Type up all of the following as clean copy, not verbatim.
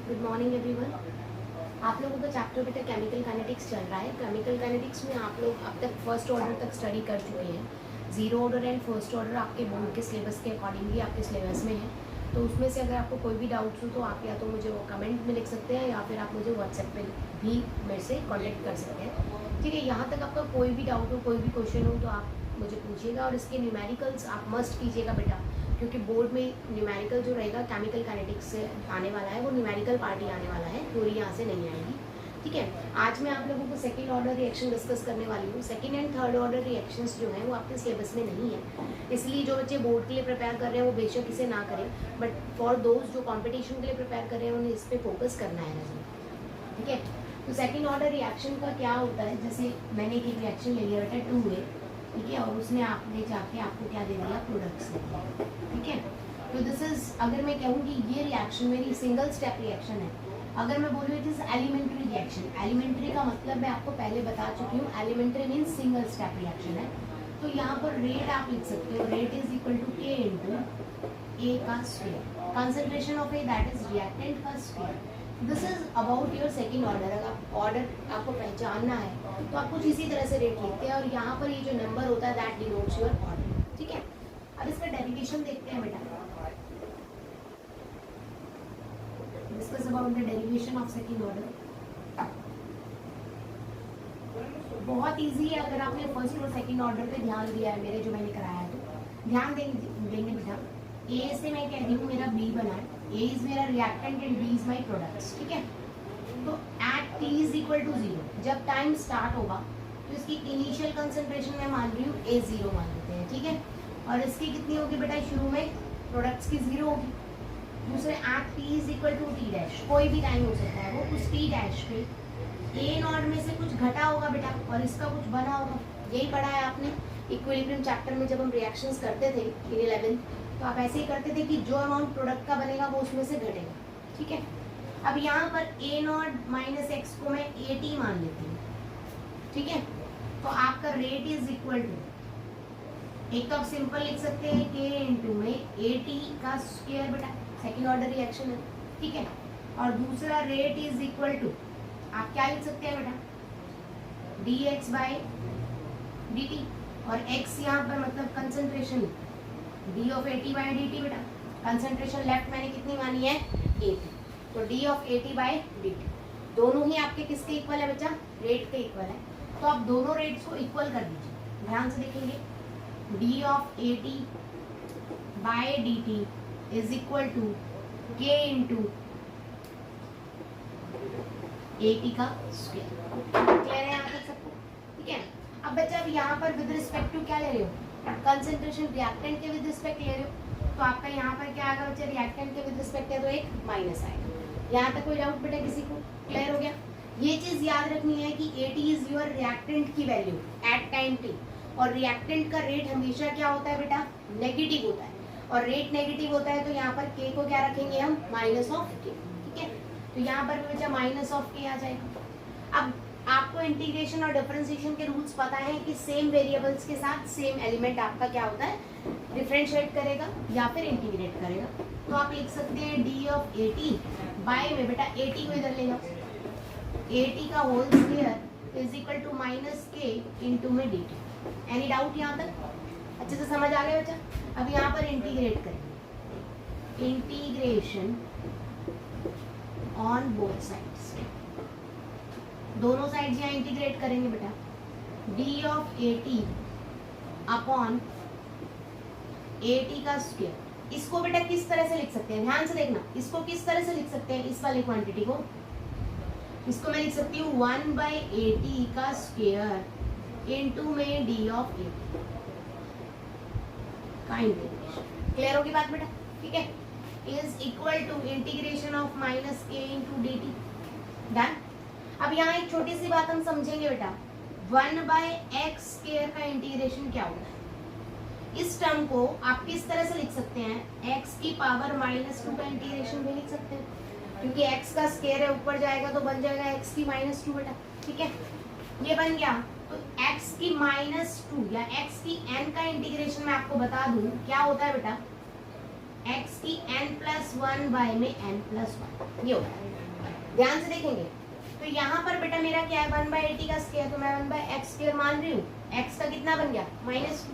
Good morning everyone. आप लोगों का चैप्टर बेटा केमिकल काइनेटिक्स चल रहा है। केमिकल काइनेटिक्स में आप लोग अब तक फर्स्ट ऑर्डर तक स्टडी कर चुके हैं। Zero order and first order आपके बोर्ड के सिलेबस के अकॉर्डिंगली आपके सिलेबस में है। तो उसमें से अगर आपको कोई भी डाउट्स हो तो आप या तो मुझे वो कमेंट में लिख सकते हैं या फिर आप मुझे व्हाट्सएप पे भी मेरे से कॉन्टेक्ट कर सकते हैं। ठीक है, यहाँ तक आपका कोई भी डाउट हो, कोई भी क्वेश्चन हो तो आप मुझे पूछिएगा। और इसके न्यूमेरिकल्स आप मस्ट कीजिएगा बेटा, क्योंकि बोर्ड में न्यूमेरिकल जो रहेगा केमिकल काइनेटिक्स से आने वाला है, वो न्यूमेरिकल पार्ट ही आने वाला है, थ्योरी यहाँ से नहीं आएगी। ठीक है, आज मैं आप लोगों को सेकंड ऑर्डर रिएक्शन डिस्कस करने वाली हूँ। Second and third order reactions जो हैं वो आपके सिलेबस में नहीं है, इसलिए जो बच्चे बोर्ड के लिए प्रिपेयर कर रहे हैं वो बेशक इसे ना करें, बट फॉर दोज जो कॉम्पिटिशन के लिए प्रिपेयर कर रहे हैं उन्हें इस पर फोकस करना है रजनी। ठीक है, तो सेकेंड ऑर्डर रिएक्शन का क्या होता है, जैसे मैंने एक रिएक्शन ले लिया बेटा 2A, ठीक है, और उसने आपने जाके आपको क्या दे दिया, प्रोडक्ट्स दे दिया। ठीक है, तो दिस इज, अगर मैं कहूँ कि ये रिएक्शन मेरी सिंगल स्टेप रिएक्शन है, अगर मैं बोलूँ it is elementary reaction, elementary का मतलब मैं आपको पहले बता चुकी हूँ, elementary mean single step reaction है। तो यहाँ पर रेट आप लिख सकते हो, rate is equal to K into A का square, concentration of A that is reactant का square. This is about your second order. अगर ऑर्डर आपको पहचानना है तो आप कुछ इसी तरह से रेट लिखते हैं, और यहाँ पर ये जो नंबर होता है दैट डिनोट्स योर ऑर्डर। ठीक है, अब इसका डेरिवेशन देखते हैं बेटा। Discuss about the derivation of second order. बहुत इजी है, अगर आपने फर्स्ट और सेकेंड ऑर्डर पे ध्यान दिया है मेरे, जो मैंने कराया है तो ध्यान देंगे बेटा। ए से मैं कह रही हूँ मेरा बी बना है, A is my reactant and B is my products. ठीक है, तो at T is equal to 0 जब टाइम स्टार्ट होगा तो इसकी इनिशियल कंसंट्रेशन मैं मान रही हूँ A0 मान लेते हैं। ठीक है, और इसकी कितनी होगी बेटा, शुरू में प्रोडक्ट्स की 0 होगी। दूसरे at T is equal to T dash, कोई भी टाइम हो सकता है, वो उस टी डैश पे ए नॉट में से कुछ घटा होगा बेटा और इसका कुछ बना होगा। यही पढ़ा है आपने इक्विलिब्रियम चैप्टर में, जब हम रिएक्शंस करते थे इन 11th, तो आप ऐसे ही करते थे कि जो अमाउंट प्रोडक्ट का बनेगा वो उसमें से घटेगा। ठीक है, अब यहाँ पर ए नॉट माइनस एक्स को मैं ए टी मान लेती हूँ। ठीक है, तो आपका रेट इज इक्वल टू, एक तो आप सिंपल लिख सकते हैं के इंटू में ए टी का स्क्वायर बेटा, सेकेंड ऑर्डर रिएक्शन है। ठीक है, और दूसरा रेट इज इक्वल टू, आप क्या लिख सकते हैं बेटा, D x by D T, और एक्स यहाँ पर मतलब concentration, D of A T by D T बेटा, कंसंट्रेशन लेफ्ट मैंने कितनी मानी है, ए टी, तो D of A T by D T, दोनों ही आपके किसके इक्वल है बच्चा, रेट के इक्वल है। तो आप दोनों रेट्स को इक्वल कर दीजिए, ध्यान से देखेंगे, D of A T by D T is equal to K into A T का स्क्वायर। क्लियर है यहाँ तक सबको? ठीक है, अब बच्चा अब यहाँ पर विद रिस्पेक्ट टू क्या ले रहे हो, कंसंट्रेशन रिएक्टेंट के विद रिस्पेक्ट ले रहे हो, तो आपका यहाँ पर क्या आएगा बच्चा, रिएक्टेंट के विद रिस्पेक्ट है तो एक माइनस आएगा। यहाँ तक कोई डाउट बेटा किसी को? क्लियर हो गया? ये चीज याद रखनी है कि A T is your reactant की वैल्यू एट टाइम टी, और रिएक्टेंट का रेट हमेशा क्या होता है बेटा, नेगेटिव होता है, और रेट नेगेटिव होता है तो यहाँ पर के को क्या रखेंगे हम, माइनस ऑफ के। ठीक है, तो यहाँ पर भी बच्चा माइनस ऑफ के आ जाएगा। अब आपको इंटीग्रेशन और डिफरेंशिएशन के रूल्स पता है कि सेम वेरिएबल्स के साथ सेम एलिमेंट आपका क्या होता है, डिफरेंशिएट करेगा या फिर इंटीग्रेट करेगा। तो आप लिख सकते हैं D of A T by में बेटा ए टी को इधर ले जाओ, ए टी का whole square is equal to minus K into में डी टी। एनी डाउट यहाँ तक? अच्छे से समझ आ गया बच्चा? अब यहाँ पर इंटीग्रेट करेंगे, इंटीग्रेशन ऑन बोथ साइड्स, दोनों साइड्स यहाँ इंटीग्रेट करेंगे बेटा, D of A T upon A T का स्क्वायर। इसको बेटा किस तरह से लिख सकते हैं, ध्यान से देखना, इसको किस तरह से लिख सकते हैं, इस वाली क्वांटिटी को, इसको मैं लिख सकती हूँ 1 बाई ए टी का स्क्वायर इंटू में डी ऑफ ए का इंटीग्रेशन। क्लियर होगी बात बेटा? ठीक है, is equal to integration of minus K into D T. Done. अब यहाँ एक छोटी सी बात हम समझेंगे बेटा, 1 बाय एक्स स्क्वायर का इंटीग्रेशन क्या होता है। इस टर्म को आप किस तरह से लिख सकते हैं, x की पावर -2 का इंटीग्रेशन भी लिख सकते हैं, क्योंकि x का स्क्वायर है, ऊपर जाएगा तो बन जाएगा x की -2 बेटा। ठीक है, ये बन गया, तो x की -2 या x की n का इंटीग्रेशन मैं आपको बता दूं क्या होता है बेटा, x की n+1 y में n+1, ये होगा। ध्यान से देखेंगे तो यहाँ पर बेटा मेरा क्या है 1/80 का स्क्वायर, तो मैं 1/x² मान रही हूँ। x का कितना बन गया -2,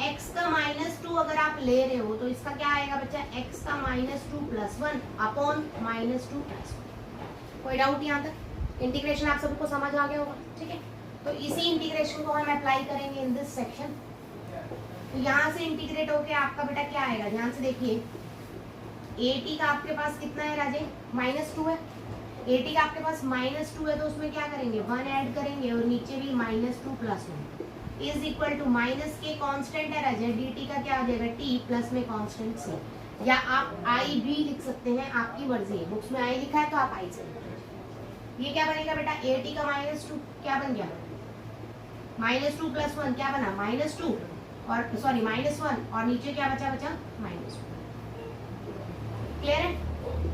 x का -2 अगर आप ले रहे हो तो इसका क्या आएगा बच्चा, x का -2 + 1 अपॉन -2 + 1। कोई डाउट यहाँ तक? इंटीग्रेशन आप सबको समझ आ गया होगा, ठीक है। तो इसी इंटीग्रेशन को हम अप्लाई करेंगे इन दिस सेक्शन। तो यहाँ से इंटीग्रेट होके आपका बेटा क्या आएगा, ध्यान से देखिए 80 का आपके पास कितना है राजे, -2 है। 80 का आपके पास -2 है तो उसमें क्या करेंगे 1 ऐड करेंगे और नीचे भी -2 + 1 इज इक्वल टू माइनस के कांस्टेंट है राजा, dt का क्या आ जाएगा t प्लस में कांस्टेंट c, या आप i भी लिख सकते हैं, आपकी मर्जी है। बुक्स में i लिखा है तो आप i से लिखिए। ये क्या बनेगा बेटा 80 का -2 क्या बन गया, -2 + 1 क्या बना -2 और सॉरी -1 और नीचे क्या बचा -2। क्लियर है?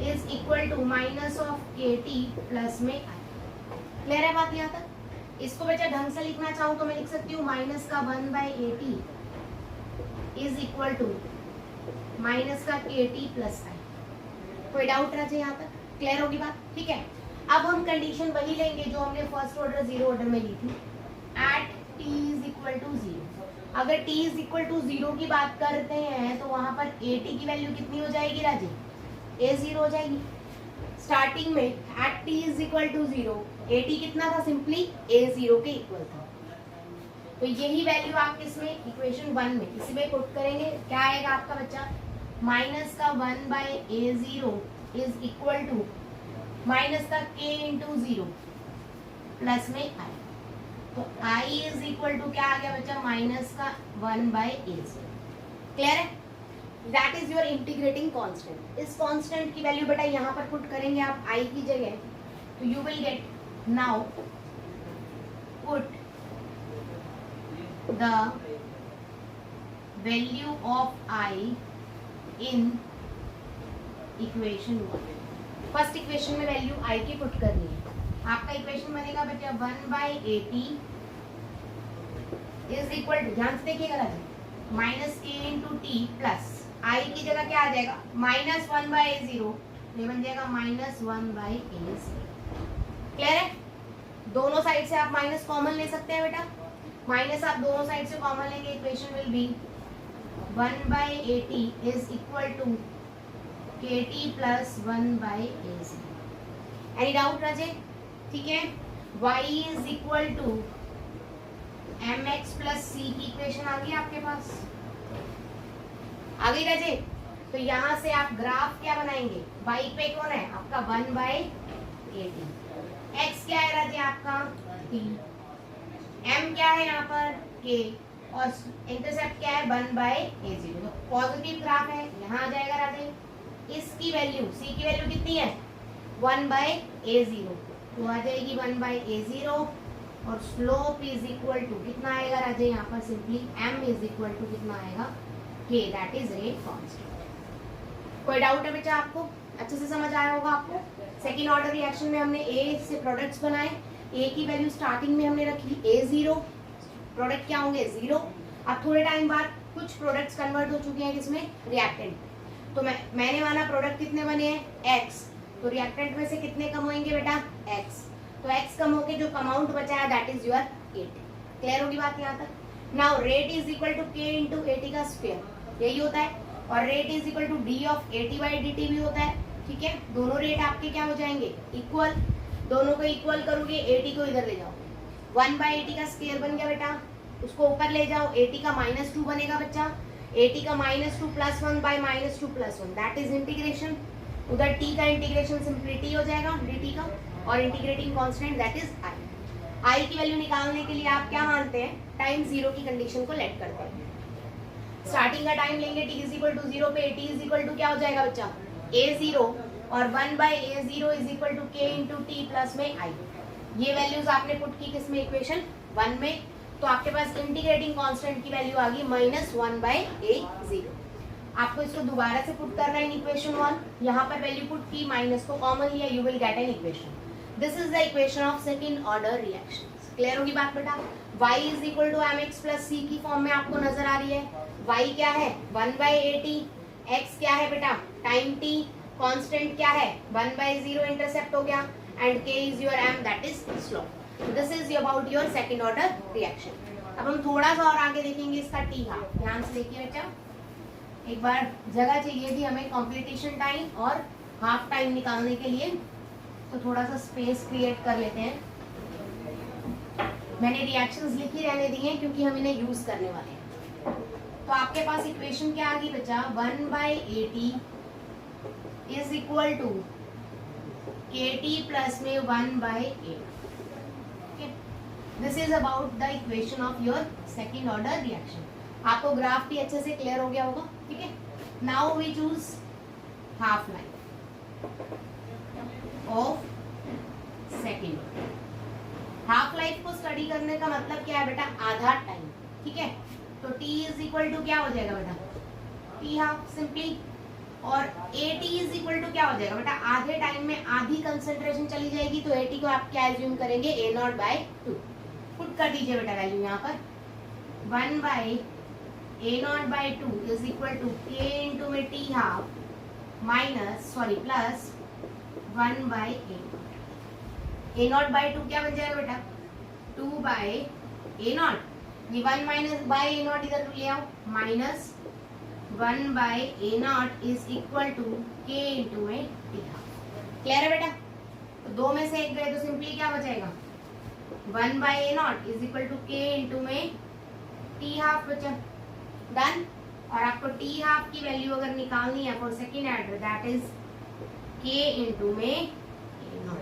Is equal to minus of kt plus में i। क्लियर है बात यहाँ तक? इसको बच्चा ढंग से लिखना चाहूँ तो मैं लिख सकती हूँ माइनस का 1/80 इज इक्वल टू माइनस का kt प्लस i। कोई डाउट रहे यहाँ तक? क्लियर होगी बात? ठीक है। अब हम कंडीशन वही लेंगे जो हमने फर्स्ट ऑर्डर जीरो ऑर्डर में ली थी, at t is equal to 0। अगर t इज इक्वल टू 0 की बात करते हैं तो वहां पर at की वैल्यू कितनी हो जाएगी राजे, a0 हो जाएगी। स्टार्टिंग में at t is equal to 0 at कितना था, सिंपली a0 के इक्वल था। तो यही वैल्यू आप किसमें, इक्वेशन 1 में इसमें पुट करेंगे, क्या आएगा आपका बच्चा, माइनस का 1/a0 is equal to minus का k इंटू 0 प्लस में i। तो i इज इक्वल टू क्या आ गया बच्चा, माइनस का 1/a0। क्लियर है? That is your integrating constant. इस कांस्टेंट की वैल्यू बेटा यहाँ पर पुट करेंगे आप i की जगह, तो you will gate, now put the value of i in equation 1। First equation में वैल्यू i की पुट करनी है। आपका इक्वेशन बनेगा बेटा 1/80 इज इक्वल टू, ध्यान से देखिएगा राजा, minus k into T plus i की जगह क्या आ जाएगा -1/a0, ये बन जाएगा -1/a0। क्लियर है? दोनों साइड से आप माइनस कॉमन ले सकते हैं बेटा, माइनस आप दोनों साइड से कॉमन लेंगे, equation will be 1/80 is equal to kt plus 1/a0। Any doubt Raje? ठीक है। y is equal to mx plus c की इक्वेशन आ गई आपके पास, आ गई राजे? तो यहाँ से आप ग्राफ क्या बनाएंगे, y पे कौन है आपका 1/80, x क्या है राजे आपका t, m क्या है यहाँ पर k और इंटरसेप्ट क्या है 1/a0। तो पॉजिटिव ग्राफ है, यहाँ आ जाएगा राजे। इसकी वैल्यू c की वैल्यू कितनी है 1/a0, तो आ जाएगी 1/a0 और स्लोप इज इक्वल टू कितना आएगा राजे, यहाँ पर simply m is equal to कितना आएगा k, that is rate constant. कोई डाउट है बेटा आपको? अच्छे से समझ आया होगा आपको। सेकेंड ऑर्डर रिएक्शन में हमने a से प्रोडक्ट्स बनाए, a की वैल्यू स्टार्टिंग में हमने रखी a0, प्रोडक्ट क्या होंगे 0। अब थोड़े टाइम बाद कुछ प्रोडक्ट्स कन्वर्ट हो चुके हैं किसमें, रिएक्टेंट। तो मैंने माना प्रोडक्ट कितने बने हैं x, तो रिएक्टेंट में से कितने कम होंगे बेटा x, तो x कम होके जो अमाउंट बचा है दैट इज योर 8। क्लियर होगी बात यहाँ तक? Now rate is equal to k into 80 का स्क्वायर, यही होता है, और rate is equal to d of 80/dt भी होता है। ठीक है, दोनों रेट आपके क्या हो जाएंगे इक्वल, दोनों को इक्वल करोगे 80 को इधर ले जाओ, 1/80 का स्क्वायर बन गया बेटा, उसको ऊपर ले जाओ 80 का -2 बनेगा बच्चा, 80 का -2 + 1/-2 + 1 दैट इज इंटीग्रेशन। उधर t का इंटीग्रेशन सिंपली t हो जाएगा dt का, और integrating constant that is i। i की वैल्यू निकालने के लिए आप क्या मानते हैं, टाइम 0 की कंडीशन को लेट करते हैं। स्टार्टिंग का टाइम लेंगे t इज इक्वल टू 0 पे, t इज इक्वल टू क्या हो जाएगा बच्चा a0 और 1/a0 is equal to k into T plus में i। ये वैल्यूज आपने पुट की किसमें, इक्वेशन 1 में, तो आपके पास इंटीग्रेटिंग कांस्टेंट की वैल्यू आ गई -1/a0। आपको इसको दोबारा से पुट करना है इन इक्वेशन 1, यहाँ पर वैल्यू पुट की, माइनस को कॉमन लिया, you will get an equation. This is the equation of second order reaction. Clear होगी बात बेटा? y is equal to mx plus c की फॉर्म में आपको नजर आ रही है। y क्या है 1/80, x क्या है बेटा, टाइम t, कांस्टेंट क्या है 1/0, इंटरसेप्ट हो गया, and k is your m, that is slope. This is about your second order reaction. अब हम थोड़ा सा और आगे देखेंगे इसका t हाफ। ध्यान से देखिए बेटा, एक बार जगह चाहिए थी हमें कॉम्प्लीटेशन टाइम और हाफ टाइम निकालने के लिए, तो थोड़ा सा स्पेस क्रिएट कर लेते हैं। मैंने रिएक्शंस लिखी रहने दी हैं क्योंकि हम इन्हें यूज करने वाले हैं। तो आपके पास इक्वेशन क्या आ गई बच्चा, 1/80 is equal to KT plus में 1/8। This is about the equation of your second order reaction. आपको ग्राफ भी अच्छे से क्लियर हो गया होगा, ठीक है। Now we choose half life of second order. Half life को स्टडी करने का मतलब क्या है बेटा, आधा टाइम, ठीक है। तो t इज इक्वल टू क्या हो जाएगा बेटा, t हाफ सिंपली, और AT इज इक्वल टू क्या हो जाएगा बेटा, आधे टाइम में आधी कंसंट्रेशन चली जाएगी, तो AT को आप क्या एज्यूम करेंगे, A0/2। पुट कर दीजिए बेटा वैल्यू यहाँ पर, 1/A0/2 is equal to K into में T half minus plus 1/A। A0/2 क्या बन जाएगा बेटा, 2/A0, ये 1 माइनस बाय A0 इधर ले आओ, minus 1/A0 is equal to K into में T हाफ। क्लियर है बेटा, तो दो में से एक गए तो सिंपली क्या बचेगा, 1/A0 is equal to K into में T हाफ बचा। डन। और आपको T हाफ की वैल्यू अगर निकालनी है for second order, that is K into में A0।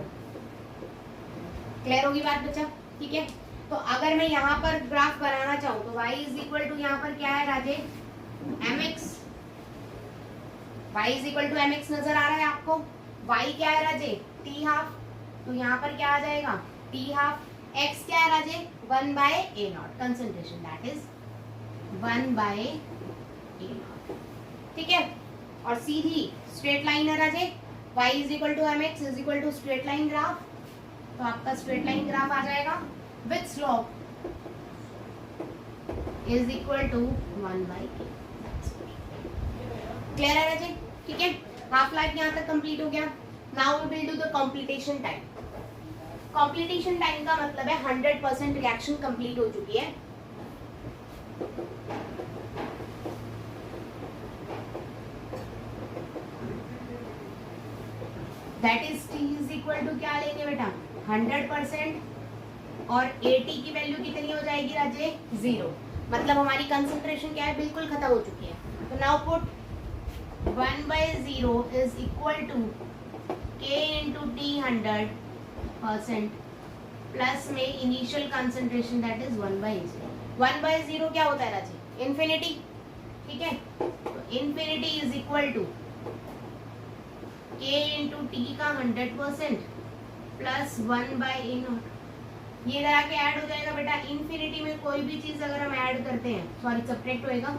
क्लियर होगी बात बच्चा, ठीक है। तो अगर मैं यहाँ पर ग्राफ बनाना चाहूँ तो y इज इक्वल टू यहाँ पर क्या है राजे, mx। y is equal to mx नजर आ रहा है आपको, y क्या है राजे, t हाफ, तो यहाँ पर क्या आ जाएगा, t हाफ। x क्या है राजे, 1/A0, concentration that is 1/A0, ठीक है। और सीधी स्ट्रेट लाइन है राजे, y is equal to mx is equal to straight line graph, तो आपका स्ट्रेट लाइन ग्राफ आ जाएगा with slope is equal to 1/K। Clear है राजे, ठीक है। हाफ लाइफ यहाँ तक कंप्लीट हो गया। Now we will do the completion time. Completion time का मतलब है 100% रिएक्शन कंप्लीट हो चुकी है। That is t is equal to क्या लेंगे बेटा, 100%, और AT की वैल्यू कितनी हो जाएगी राजे, 0। मतलब हमारी कंसंट्रेशन क्या है, बिल्कुल खत्म हो चुकी है। तो now put 1/0 is equal to K into T 100% plus में इनिशियल कंसंट्रेशन दैट इज 1/0। 1/0 क्या होता है राजे, इन्फिनिटी, ठीक है। तो infinity is equal to K into T का 100% प्लस 1/A0। ये इधर आके ऐड हो जाएगा बेटा। इन्फिनिटी में कोई भी चीज अगर हम ऐड करते हैं, सॉरी सब्ट्रैक्ट होएगा,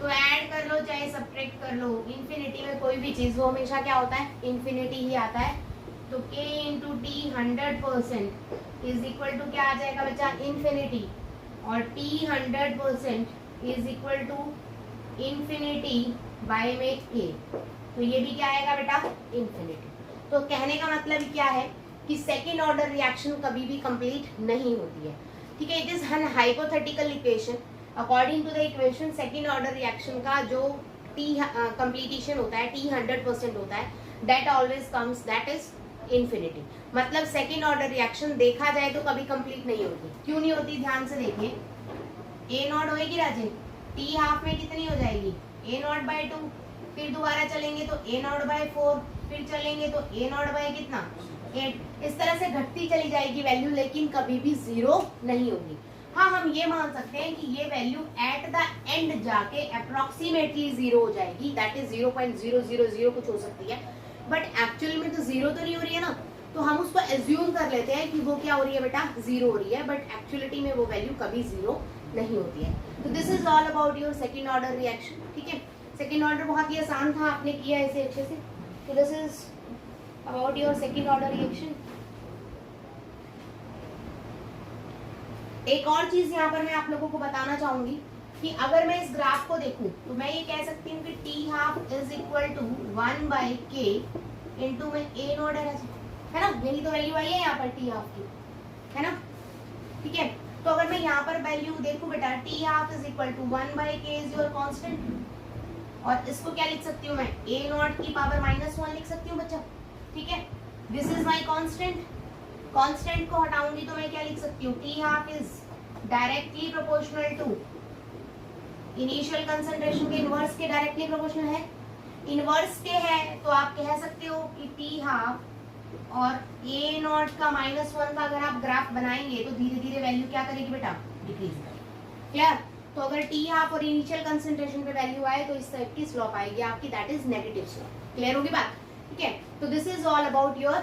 तो ऐड कर लो चाहे सब्ट्रैक्ट कर लो, इन्फिनिटी में कोई भी चीज वो हमेशा क्या होता है, इन्फिनिटी ही आता है। तो K into T 100% is equal to क्या आ जाएगा बच्चा, इन्फिनिटी, और T 100% is equal to infinity by में A, तो ये भी क्या आएगा बेटा, इन्फिनिटी। तो कहने का मतलब क्या है कि सेकेंड ऑर्डर रिएक्शन कभी भी कंप्लीट नहीं होती है, ठीक है। It is an hypothetical equation. According to the equation second order reaction का जो T कंप्लीटेशन होता है, T 100% होता है, that always comes that is infinity. मतलब सेकेंड ऑर्डर रिएक्शन देखा जाए तो कभी कंप्लीट नहीं होती। क्यों नहीं होती, ध्यान से देखिए। A0 होएगी राजे, T हाफ में कितनी हो जाएगी, A0/2, फिर दोबारा चलेंगे तो A0/4, फिर चलेंगे तो A0 कितना 8। इस तरह से घटती चली जाएगी वैल्यू, लेकिन कभी भी 0 नहीं होगी। हाँ, हम ये मान सकते हैं कि ये वैल्यू एट द एंड जाके अप्रोक्सीमेटली 0 हो जाएगी, दैट इज 0.000 कुछ हो सकती है, बट एक्चुअल में तो 0 तो नहीं हो रही है ना, तो हम उसको एज्यूम कर लेते हैं कि वो क्या हो रही है बेटा, 0 हो रही है, बट एक्चुअलिटी में वो वैल्यू कभी 0 नहीं होती है। तो this is all about your second order reaction, ठीक है। सेकेंड ऑर्डर बहुत ही आसान था, आपने किया इसे अच्छे से। तो this is about your second order reaction. एक और चीज यहाँ पर मैं आप लोगों को बताना चाहूंगी कि अगर मैं इस ग्राफ को देखूं तो मैं ये कह सकती हूँ कि T half is equal to 1/k into में ए नॉट है ना, मेरी तो वैल्यू आई है यहाँ पर टी हाफ की, है ना, ठीक है। तो अगर मैं यहाँ पर वैल्यू देखूं बेटा, T half is equal to 1/k is your constant, और इसको क्या लिख सकती हूँ मैं, ए नॉट की पावर -1 लिख सकती हूँ बच्चा, ठीक है। This is my constant, constant को हटाऊंगी तो मैं क्या लिख सकती हूँ, T half is directly proportional to initial concentration के इनवर्स के डायरेक्टली प्रोपोर्शनल है, इनवर्स के है तो आप कह सकते हो कि टी हाफ और ए नॉट का -1 का अगर आप ग्राफ बनाएंगे तो धीरे धीरे वैल्यू क्या करेगी बेटा, डिक्रीज करेगी। क्लियर? तो अगर टी हाफ और इनिशियल कंसंट्रेशन पे वैल्यू आए तो इस टाइप की स्लोप आएगी आपकी, that is negative slope. Clear होगी बात? ठीक है, तो this is all about your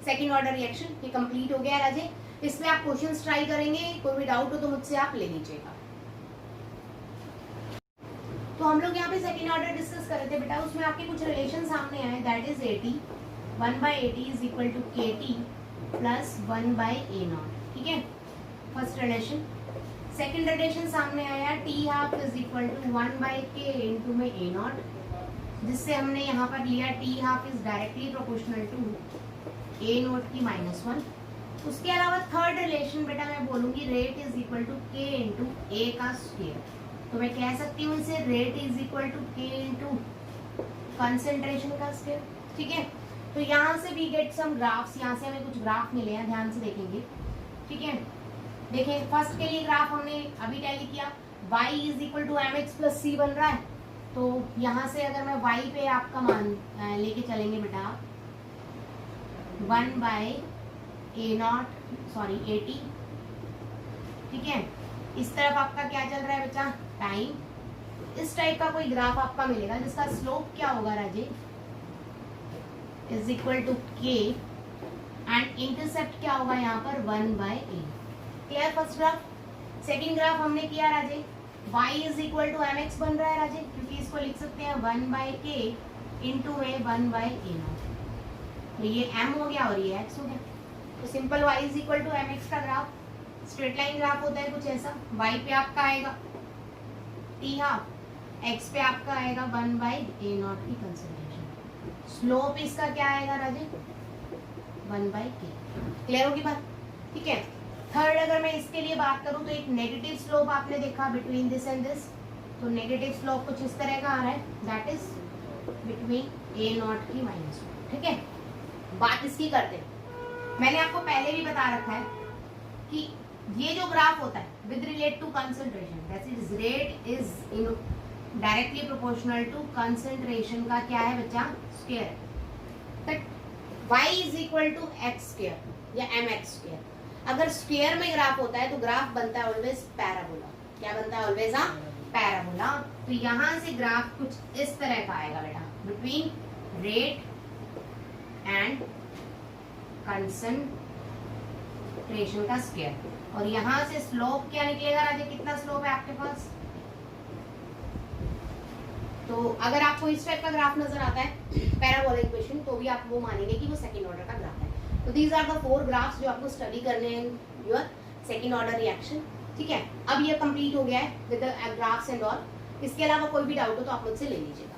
second order reaction. ये कंप्लीट हो गया राजे। इसमें आप क्वेश्चंस ट्राई करेंगे, कोई भी डाउट हो तो मुझसे आप ले लीजिएगा। तो हम लोग यहाँ पे सेकंड ऑर्डर डिस्कस कर रहे थे बेटा, उसमें आपके कुछ रिलेशन सामने आए, that is 80 1/80 is equal to KT plus 1/A0। ठीक है, फर्स्ट रिलेशन। सेकंड रिलेशन सामने आया, T half is equal to 1/K into में A0, जिससे हमने यहाँ पर लिया T half is directly proportional to A0 की -1। उसके अलावा थर्ड रिलेशन बेटा मैं बोलूंगी, rate is equal to K into A का स्क्वायर। तो मैं कह सकती हूँ इसे rate is equal to K into concentration का स्क्वायर। ठीक है, तो यहाँ से वी गेट सम ग्राफ्स, यहाँ से हमें कुछ ग्राफ मिले हैं, ध्यान से देखेंगे। ठीक है, देखें फर्स्ट के लिए ग्राफ हमने अभी टैली किया, y is equal to mx plus c बन रहा है। तो यहाँ से अगर मैं y पे आपका मान लेके चलेंगे बेटा 1/A0 सॉरी 80। ठीक है, इस तरफ आपका क्या चल रहा है बच्चा, टाइम। इस टाइप का कोई ग्राफ आपका मिलेगा जिसका स्लोप क्या होगा Raje, is equal to k and intercept क्या होगा यहाँ पर 1/A। Clear first graph. Second graph हमने किया Raje, y is equal to mx बन रहा है राजे, क्योंकि इसको लिख सकते हैं 1/k इंटू में 1/A0। तो ये m हो गया और ये x हो गया। तो simple y is equal to mx का ग्राफ, स्ट्रेट लाइन ग्राफ होता है कुछ ऐसा। y पे आपका आएगा टी हाफ, x पे आपका आएगा 1/A0 की कंसंट्रेशन। स्लोप इसका क्या आएगा राजे, 1/k। क्लियर होगी बात? ठीक है, थर्ड अगर मैं इसके लिए बात करूं तो एक नेगेटिव स्लोप आपने देखा बिटवीन दिस एंड दिस। तो नेगेटिव स्लोप कुछ इस तरह का आ रहा है, दैट इज बिटवीन A0 की -1। ठीक है, बात इसकी करते हैं। मैंने आपको पहले भी बता रखा है कि ये जो ग्राफ होता है with relate to concentration, that is rate is in directly proportional to concentration का क्या है बच्चा, square. But y is equal to x square या mx स्क्वायर। अगर स्क्वायर में ग्राफ होता है तो ग्राफ बनता है ऑलवेज पैराबोला। क्या बनता है ऑलवेज, पैराबोला। तो यहाँ से ग्राफ कुछ इस तरह का आएगा बेटा, बिटवीन रेट एंड कंसंट्रेशन का स्क्वायर। और यहाँ से स्लोप क्या निकलेगा राजे, कितना स्लोप है आपके पास। तो अगर आपको इस टाइप का ग्राफ नजर आता है पैराबोलिक इक्वेशन, तो भी आप वो मानेंगे कि वो सेकंड ऑर्डर का ग्राफ है। तो दीज आर द 4 ग्राफ्स जो आपको स्टडी करने हैं योर सेकंड ऑर्डर रिएक्शन। ठीक है, अब ये कंप्लीट हो गया है with the graphs and all. इसके अलावा कोई भी डाउट हो तो आप मुझसे ले लीजिएगा।